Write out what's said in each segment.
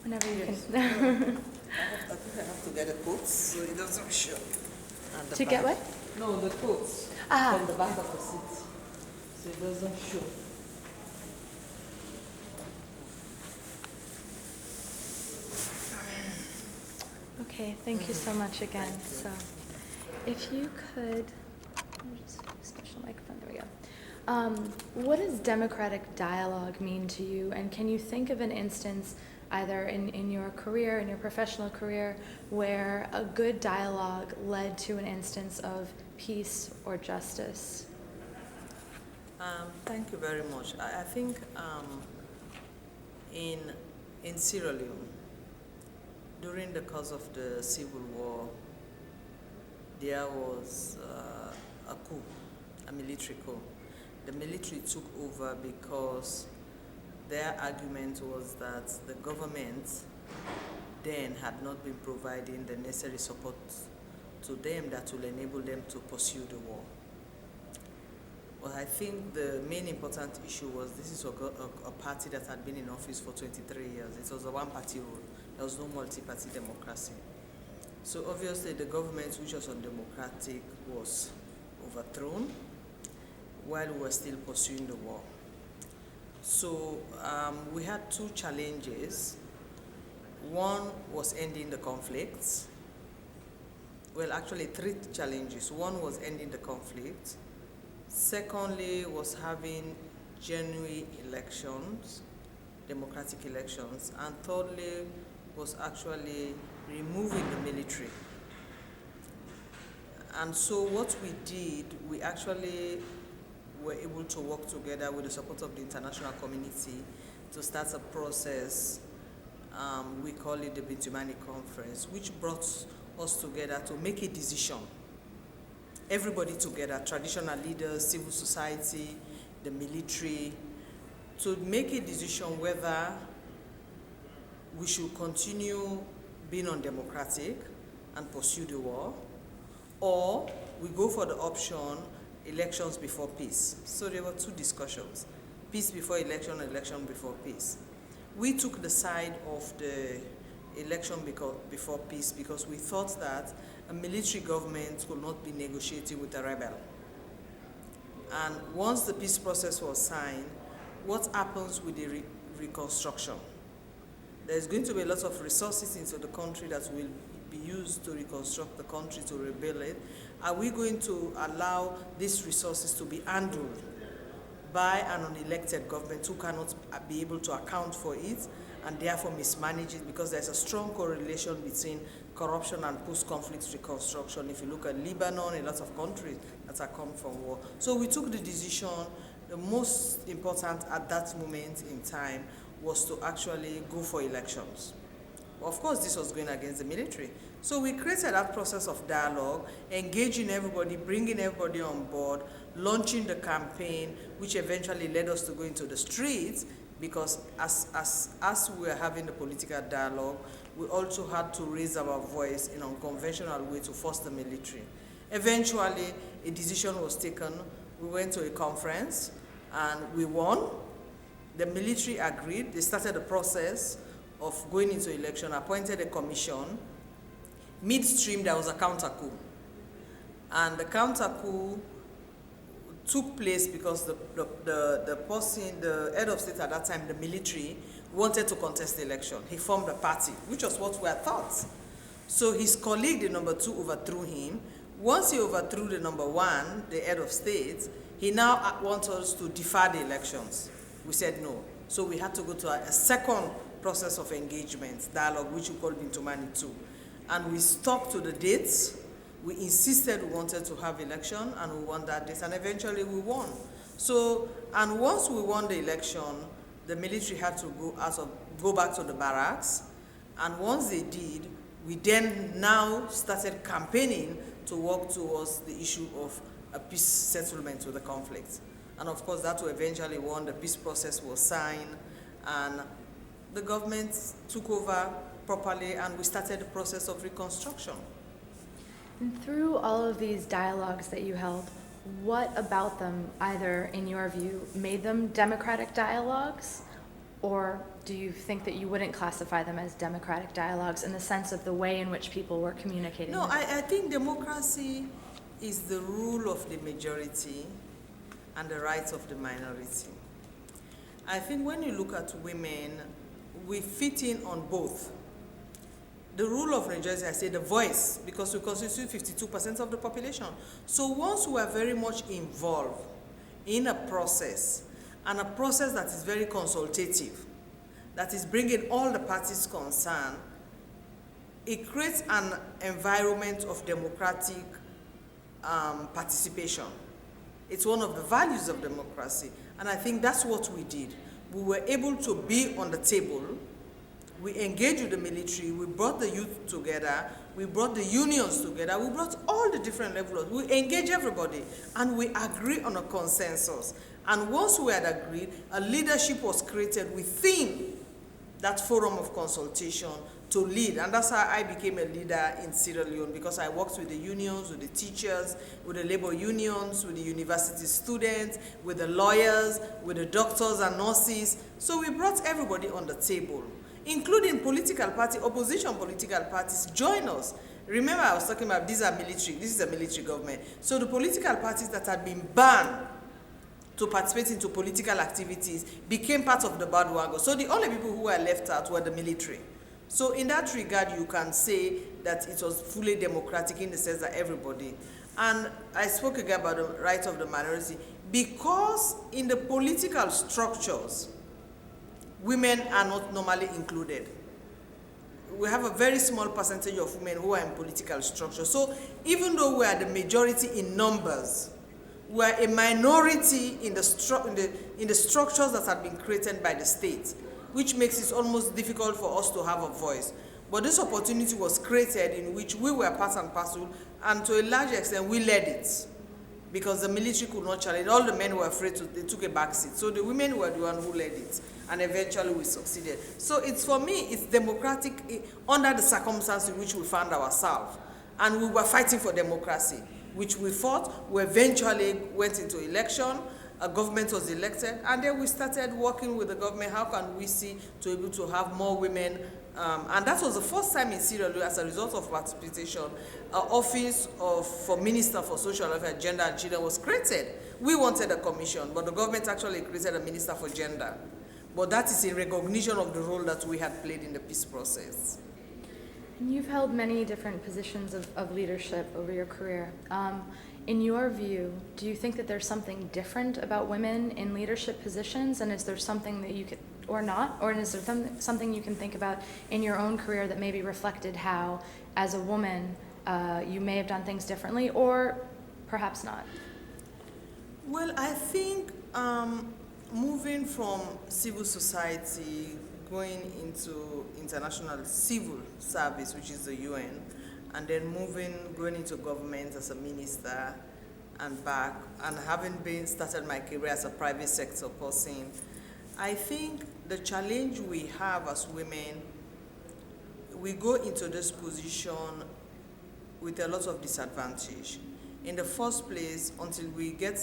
Whenever you Yes. can. I think I have to get a quote so it doesn't show. At the To get back. what? No, the quotes Ah. from the back of the seat, so it doesn't show. Okay, thank you so much again. So, if you could, let me just special microphone. There we go. What does democratic dialogue mean to you? And can you think of an instance, either in your career, in your professional career, where a good dialogue led to an instance of peace or justice? Thank you very much. I think in Sierra Leone, during the course of the civil war, there was a coup, a military coup. The military took over because their argument was that the government then had not been providing the necessary support to them that will enable them to pursue the war. Well, I think the main important issue was this is a party that had been in office for 23 years. It was a one-party rule. There was no multi-party democracy. So obviously the government, which was undemocratic, was overthrown while we were still pursuing the war. So we had two challenges. One was ending the conflicts. Well, actually three challenges. One was ending the conflict. Secondly was having genuine elections, democratic elections. And thirdly was actually removing the military. And so what we did, we actually were able to work together with the support of the international community to start a process. We call it the Bintumani Conference, which brought us together to make a decision. Everybody together, traditional leaders, civil society, the military, to make a decision whether we should continue being undemocratic and pursue the war, or we go for the option elections before peace. So there were two discussions, peace before election, election before peace. We took the side of the election before peace because we thought that a military government could not be negotiating with a rebel. And once the peace process was signed, what happens with the reconstruction? There's going to be a lot of resources into the country that will be used to reconstruct the country, to rebuild it. Are we going to allow these resources to be handled by an unelected government who cannot be able to account for it and therefore mismanage it, because there's a strong correlation between corruption and post-conflict reconstruction. If you look at Lebanon, a lot of countries that are come from war. So we took the decision, the most important at that moment in time was to actually go for elections. Of course, this was going against the military. So we created that process of dialogue, engaging everybody, bringing everybody on board, launching the campaign, which eventually led us to go into the streets, because as we were having the political dialogue, we also had to raise our voice in an unconventional way to force the military. Eventually, a decision was taken. We went to a conference and we won. The military agreed. They started the process of going into election, appointed a commission. Midstream, there was a counter coup. And the counter coup took place because the person, the head of state at that time, the military, wanted to contest the election. He formed a party, which was what we had thought. So his colleague, the number two, overthrew him. Once he overthrew the number one, the head of state, he now wants us to defer the elections. We said no. So we had to go to a second process of engagement, dialogue, which we call Bintumani 2. And we stuck to the dates. We insisted we wanted to have election, and we won that date, and eventually we won. So, and once we won the election, the military had to go back to the barracks, and once they did, we then now started campaigning to work towards the issue of a peace settlement to the conflict. And of course, that eventually won. The peace process was signed, and the government took over properly, and we started the process of reconstruction. And through all of these dialogues that you held, what about them, either in your view, made them democratic dialogues, Or do you think that you wouldn't classify them as democratic dialogues in the sense of the way in which people were communicating? No, I think democracy is the rule of the majority and the rights of the minority. I think when you look at women, we fit in on both. The rule of majority, I say the voice, because we constitute 52% of the population. So once we are very much involved in a process, and a process that is very consultative, that is bringing all the parties concerned, it creates an environment of democratic participation. It's one of the values of democracy, and I think that's what we did. We were able to be on the table. We engaged with the military. We brought the youth together. We brought the unions together. We brought all the different levels. We engaged everybody, and we agreed on a consensus. And once we had agreed, a leadership was created within that forum of consultation to lead. And that's how I became a leader in Sierra Leone, because I worked with the unions, with the teachers, with the labor unions, with the university students, with the lawyers, with the doctors and nurses. So we brought everybody on the table, including political party, opposition political parties join us. Remember, I was talking about these are military, this is a military government. So the political parties that had been banned to participate into political activities became part of the bandwagon. So the only people who were left out were the military. So in that regard, you can say that it was fully democratic in the sense that everybody. And I spoke again about the rights of the minority, because in the political structures, women are not normally included. We have a very small percentage of women who are in political structure. So even though we are the majority in numbers, we are a minority in the structures that have been created by the state, which makes it almost difficult for us to have a voice. But this opportunity was created in which we were part and parcel, and to a large extent we led it, because the military could not challenge. All the men were afraid they took a back seat. So the women were the one who led it, and eventually we succeeded. So it's, for me, it's democratic under the circumstances in which we found ourselves. And we were fighting for democracy, which we fought. We eventually went into election. A government was elected, and then we started working with the government. How can we see to be able to have more women? And that was the first time in Sierra Leone, as a result of participation, an office for Minister for Social Welfare, Gender and Children was created. We wanted a commission, but the government actually created a Minister for Gender. But that is in recognition of the role that we had played in the peace process. And you've held many different positions of leadership over your career. In your view, do you think that there's something different about women in leadership positions, and is there something that you could, or not, or is there something you can think about in your own career that maybe reflected how, as a woman, you may have done things differently, or perhaps not? Well, I think moving from civil society, going into international civil service, which is the UN, and then going into government as a minister and back, and having started my career as a private sector person, I think the challenge we have as women, we go into this position with a lot of disadvantage. In the first place, until we get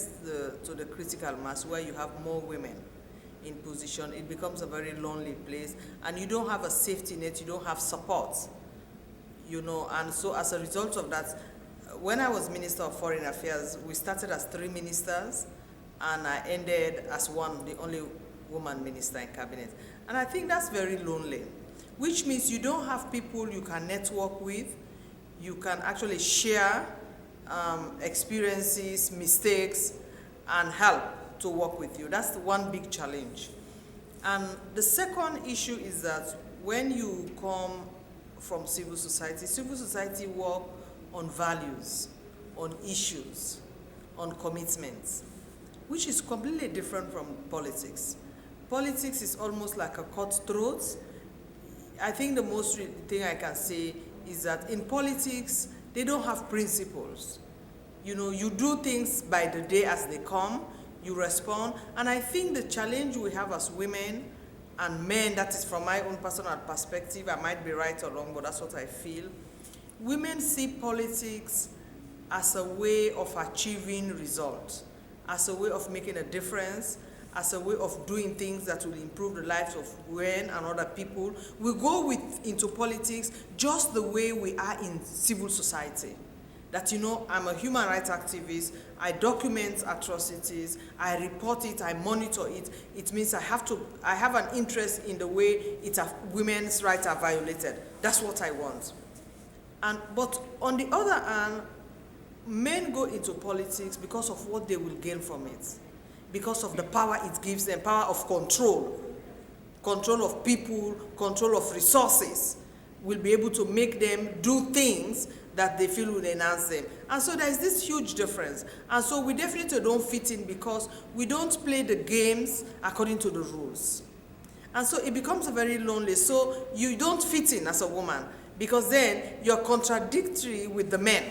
to the critical mass where you have more women in position, it becomes a very lonely place, and you don't have a safety net, you don't have support. You know, and so as a result of that, when I was Minister of Foreign Affairs, we started as 3 ministers, and I ended as the only woman minister in cabinet. And I think that's very lonely, which means you don't have people you can network with, you can actually share experiences, mistakes, and help to work with you. That's the one big challenge. And the second issue is that when you come from civil society work on values, on issues, on commitments, which is completely different from politics. Politics is almost like a cutthroat. I think the most thing I can say is that in politics, they don't have principles. You know, you do things by the day as they come, you respond, and I think the challenge we have as women and men, that is from my own personal perspective, I might be right or wrong, but that's what I feel. Women see politics as a way of achieving results, as a way of making a difference, as a way of doing things that will improve the lives of women and other people. We go into politics just the way we are in civil society. That, you know, I'm a human rights activist, I document atrocities, I report it, I monitor it. It means I have an interest in the way women's rights are violated. That's what I want. But on the other hand, men go into politics because of what they will gain from it, because of the power it gives them, power of control of people, control of resources, will be able to make them do things that they feel will enhance them. And so there is this huge difference. And so we definitely don't fit in because we don't play the games according to the rules. And so it becomes very lonely. So you don't fit in as a woman because then you're contradictory with the men,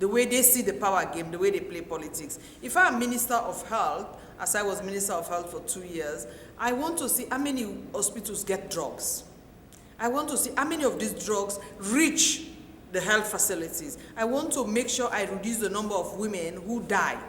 the way they see the power game, the way they play politics. If I'm Minister of Health, as I was Minister of Health for 2 years, I want to see how many hospitals get drugs. I want to see how many of these drugs reach the health facilities. I want to make sure I reduce the number of women who die.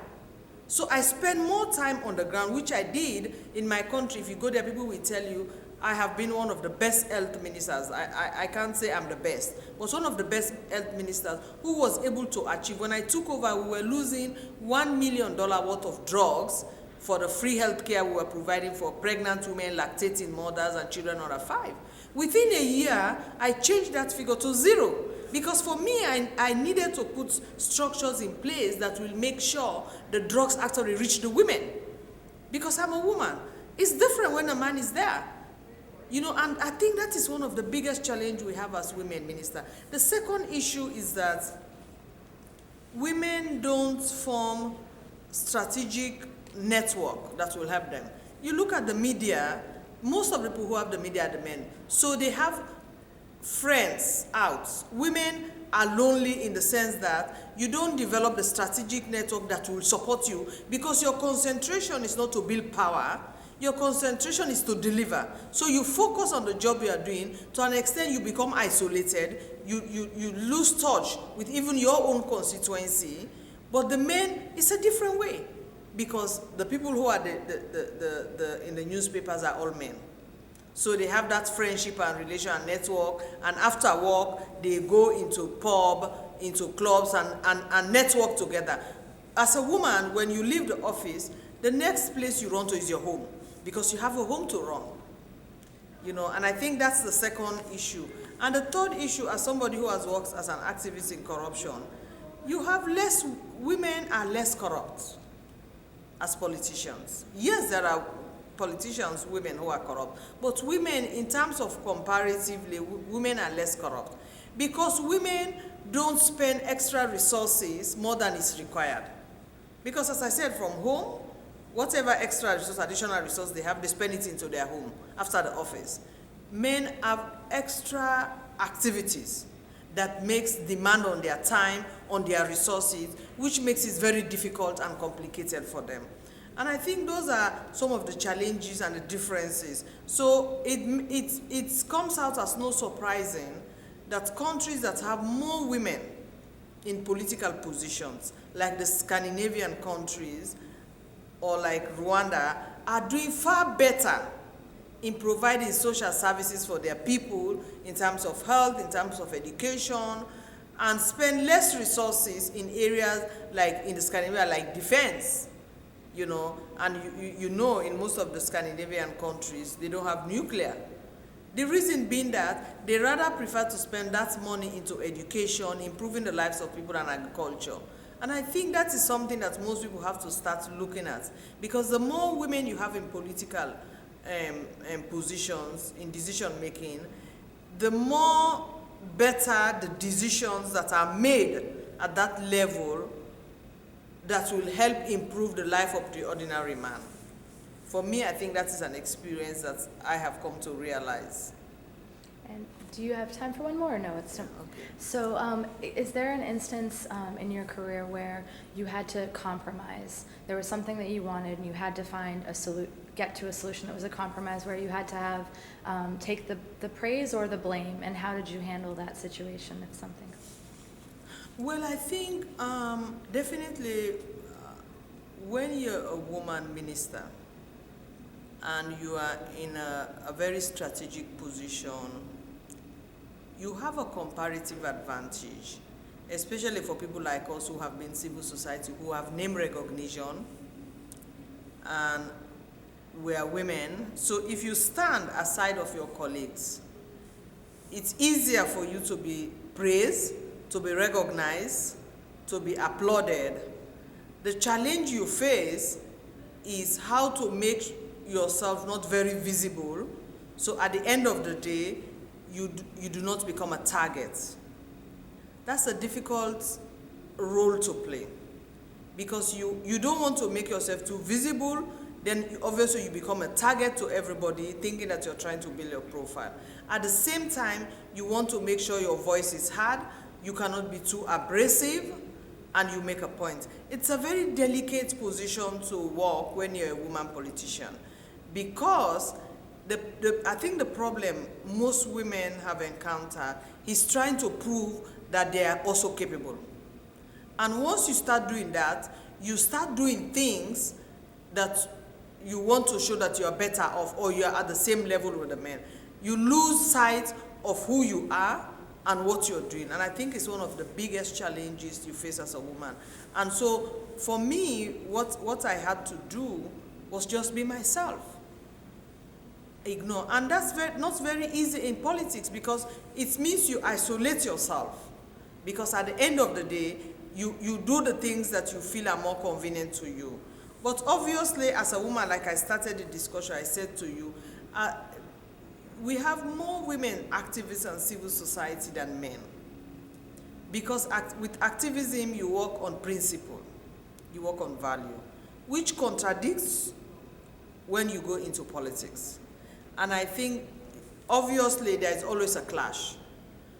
So I spend more time on the ground, which I did in my country. If you go there, people will tell you, I have been one of the best health ministers. I can't say I'm the best, but one of the best health ministers who was able to achieve. When I took over, we were losing $1 million worth of drugs for the free health care we were providing for pregnant women, lactating mothers, and children under 5. Within a year, I changed that figure to 0. Because for me, I needed to put structures in place that will make sure the drugs actually reach the women. Because I'm a woman. It's different when a man is there. You know, and I think that is one of the biggest challenges we have as women, Minister. The second issue is that women don't form strategic network that will help them. You look at the media, most of the people who have the media are the men. So they have friends out. Women are lonely in the sense that you don't develop the strategic network that will support you because your concentration is not to build power, your concentration is to deliver. So you focus on the job you are doing. To an extent, you become isolated. You lose touch with even your own constituency. But the men, it's a different way because the people who are in the newspapers are all men. So they have that friendship and relation and network, and after work, they go into pub, into clubs, and network together. As a woman, when you leave the office, the next place you run to is your home, because you have a home to run. You know, and I think that's the second issue. And the third issue, as somebody who has worked as an activist in corruption, women are less corrupt as politicians. Yes, there are politicians, women who are corrupt. But women, in terms of comparatively, women are less corrupt. Because women don't spend extra resources more than is required. Because as I said, from home, whatever extra resource, additional resource they have, they spend it into their home after the office. Men have extra activities that makes demand on their time, on their resources, which makes it very difficult and complicated for them. And I think those are some of the challenges and the differences. So it comes out as no surprising that countries that have more women in political positions, like the Scandinavian countries or like Rwanda, are doing far better in providing social services for their people in terms of health, in terms of education, and spend less resources in areas like in the Scandinavia, like defense. You know, and you know in most of the Scandinavian countries, they don't have nuclear. The reason being that they rather prefer to spend that money into education, improving the lives of people, and agriculture. And I think that is something that most people have to start looking at, because the more women you have in political positions, in decision making, the more better the decisions that are made at that level that will help improve the life of the ordinary man. For me, I think that is an experience that I have come to realize. And do you have time for one more or no? It's okay. So is there an instance in your career where you had to compromise? There was something that you wanted and you had to find get to a solution that was a compromise where you had to have take the praise or the blame, and how did you handle that situation if something? Well, I think definitely when you're a woman minister, and you are in a very strategic position, you have a comparative advantage, especially for people like us who have been civil society, who have name recognition, and we are women. So if you stand aside of your colleagues, it's easier for you to be praised, to be recognized, to be applauded. The challenge you face is how to make yourself not very visible, so at the end of the day, you do not become a target. That's a difficult role to play, because you don't want to make yourself too visible, then obviously you become a target to everybody, thinking that you're trying to build your profile. At the same time, you want to make sure your voice is heard, you cannot be too abrasive, and you make a point. It's a very delicate position to walk when you're a woman politician, because I think the problem most women have encountered is trying to prove that they are also capable. And once you start doing that, you start doing things that you want to show that you are better off, or you are at the same level with the men. You lose sight of who you are and what you're doing. And I think it's one of the biggest challenges you face as a woman. And so for me, what I had to do was just be myself. Ignore. And that's not very easy in politics, because it means you isolate yourself. Because at the end of the day, you do the things that you feel are more convenient to you. But obviously, as a woman, like I started the discussion, I said to you, we have more women activists and civil society than men. Because with activism, you work on principle, you work on value, which contradicts when you go into politics. And I think, obviously, there is always a clash.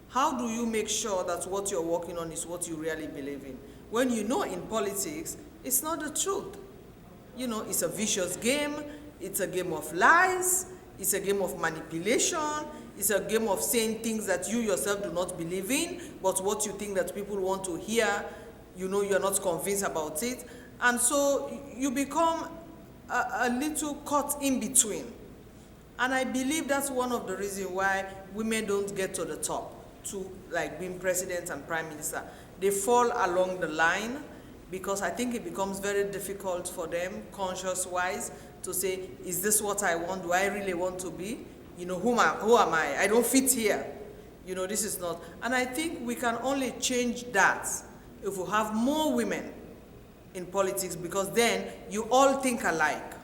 How do you make sure that what you're working on is what you really believe in? When you know in politics, it's not the truth. You know, it's a vicious game, it's a game of lies, it's a game of manipulation, it's a game of saying things that you yourself do not believe in, but what you think that people want to hear, you know, you're not convinced about it. And so you become a little caught in between. And I believe that's one of the reasons why women don't get to the top, to like being president and prime minister. They fall along the line, because I think it becomes very difficult for them, conscious-wise, to say, is this what I want? Do I really want to be? You know, who am I? I don't fit here. You know, this is not. And I think we can only change that if we have more women in politics, because then you all think alike.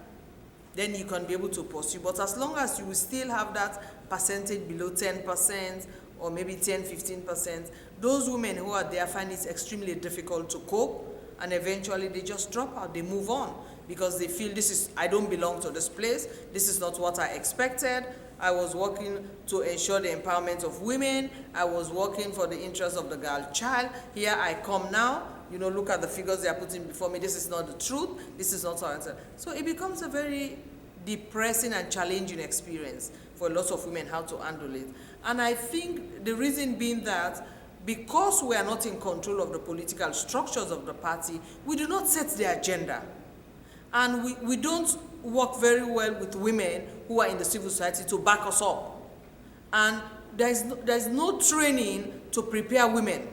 Then you can be able to pursue. But as long as you will still have that percentage below 10%, or maybe 10, 15%, those women who are there find it extremely difficult to cope, and eventually they just drop out, they move on, because they feel I don't belong to this place, this is not what I expected. I was working to ensure the empowerment of women, I was working for the interest of the girl child, here I come now, you know, look at the figures they are putting before me, this is not the truth, this is not how I said. So it becomes a very depressing and challenging experience for lots of women how to handle it. And I think the reason being that, because we are not in control of the political structures of the party, we do not set the agenda. And we don't work very well with women who are in the civil society to back us up. And there's no training to prepare women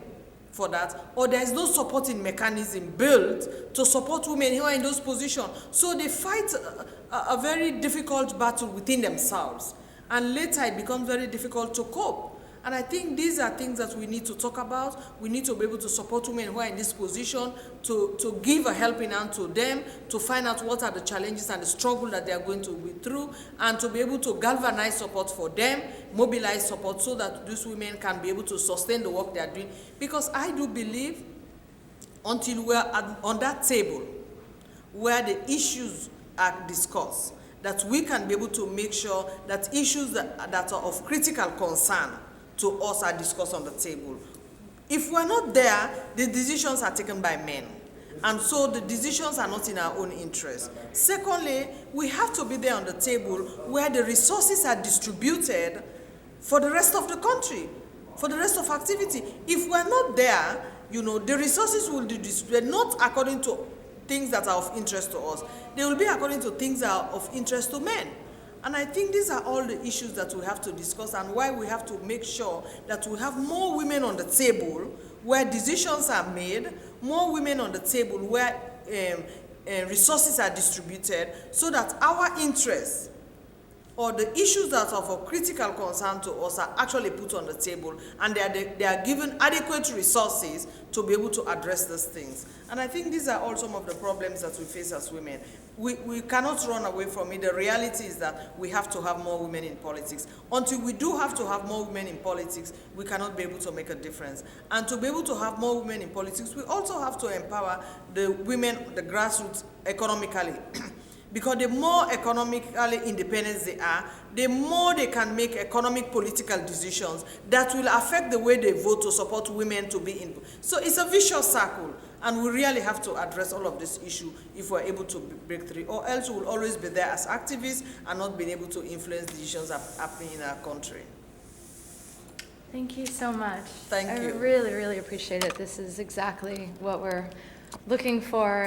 for that, or there's no supporting mechanism built to support women who are in those positions. So they fight a very difficult battle within themselves. And later it becomes very difficult to cope. And I think these are things that we need to talk about. We need to be able to support women who are in this position, to give a helping hand to them, to find out what are the challenges and the struggle that they are going to be through, and to be able to galvanize support for them, mobilize support, so that these women can be able to sustain the work they are doing. Because I do believe, until we are on that table where the issues are discussed, that we can be able to make sure that issues that are of critical concern to us are discussed on the table. If we're not there, the decisions are taken by men. And so the decisions are not in our own interest. Secondly, we have to be there on the table where the resources are distributed for the rest of the country, for the rest of activity. If we're not there, you know, the resources will be distributed not according to things that are of interest to us. They will be according to things that are of interest to men. And I think these are all the issues that we have to discuss, and why we have to make sure that we have more women on the table where decisions are made, more women on the table where resources are distributed, so that our interests or the issues that are of critical concern to us are actually put on the table, and they are given adequate resources to be able to address these things. And I think these are all some of the problems that we face as women. We cannot run away from it. The reality is that we have to have more women in politics. Until we do have to have more women in politics, we cannot be able to make a difference. And to be able to have more women in politics, we also have to empower the women, the grassroots, economically. Because the more economically independent they are, the more they can make economic political decisions that will affect the way they vote to support women to be in. So it's a vicious circle, and we really have to address all of this issue if we're able to break through, or else we'll always be there as activists and not being able to influence decisions happening in our country. Thank you so much. Thank you. I really, really appreciate it. This is exactly what we're looking for.